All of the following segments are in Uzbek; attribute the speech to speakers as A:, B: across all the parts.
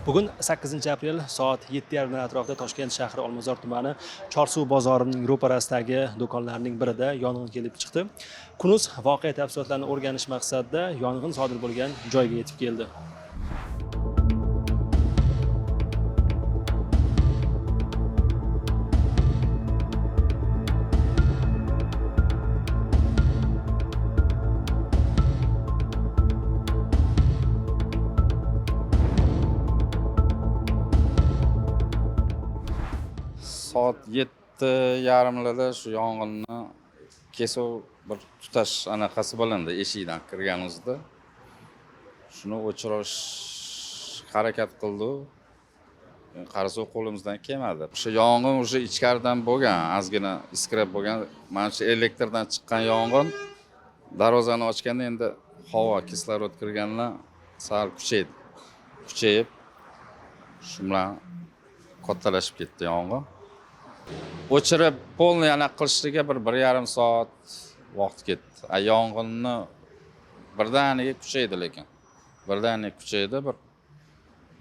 A: Bugun 8-aprel soat 7:30 atrofida Toshkent shahri Olmazor tumani Chorsuv bozorining ro'parasidagi do'konlarning birida yong'in kelib chiqdi. Kunuz voqea tafsilotlarini o'rganish maqsadida yong'in sodir bo'lgan joyga yetib keldi.
B: Soat 7:30larda shu yong'inni kesuv bir tutash anaqasi bo'lindi eshikdan kirganimizda. Shuni o'chirish harakat qildi. Qarasak qo'limizdan kelmadi. O'sha yong'in o'sha ichkaridan bo'lgan, ozgina iskirab bo'lgan. Mana shu elektrdan chiqqan yong'in darvozani ochganda endi havo, kislorod kirgandan sal kuchaydi. Kuchayib shu bilan kattalashib ketdi yong'in. O'chirib polniy aniq qilishga 1,5 soat vaqt ketdi. Yong'inni birdaniga kuchaydi lekin. Birdaniga kuchaydi. Bir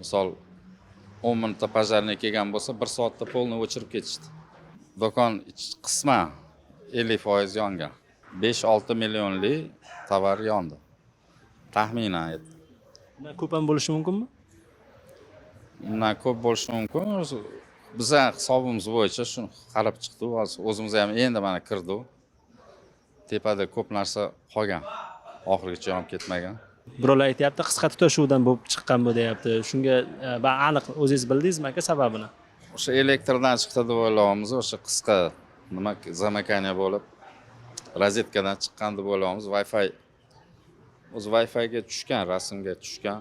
B: misol 10 minutda pojarnik kelgan bo'lsa 1 soatda polniy o'chirib ketishdi. Do'kon qisman 50% yongan. 5-6 millionlik tovar yondi. Taxminan edi.
A: Bundan ko'p ham bo'lishi mumkinmi?
B: Bundan ko'p bo'lishi mumkin. Bizning hisobimiz bo'yicha shuni qarab chiqdi. O'zimiz ham endi mana kirdi. Tepada ko'p narsa qolgan. Oxirigacha yonib ketmagan.
A: Birovlar aytayapti, qisqa tutashuvdan bo'lib chiqqan bu deyapti. Shunga aniq o'zingiz bildingizmi aka sababini?
B: O'sha elektrdan chiqdi deb o'ylayapmiz. O'sha qisqa nima zamakaniya bo'lib rozetkadan chiqqan deb o'ylayapmiz. Wi-Fi ga tushgan, rasmga tushgan.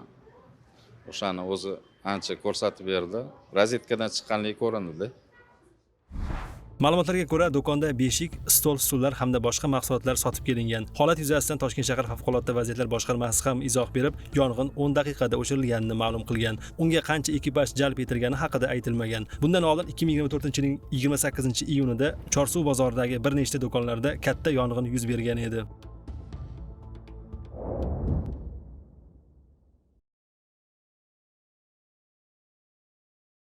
B: O'shani o'zi ancha ko'rsatib berdi. Rozetkadan chiqqanligi ko'rindi-da.
A: Ma'lumotlarga ko'ra, do'konda beshik, stol, stullar hamda boshqa mahsulotlar sotib kelingan. Holat yuzasidan Toshkent shahar favqulodda vaziyatlar boshqarmasi ham izoh berib, yong'in 10 daqiqada o'chirilganini ma'lum qilgan. Unga qancha ekipaj jalb etilgani haqida aytilmagan. Bundan oldin 2024-yilning 28-iyunida Chorsuv bozoridagi bir nechta do'konlarda katta yong'in yuz bergan edi.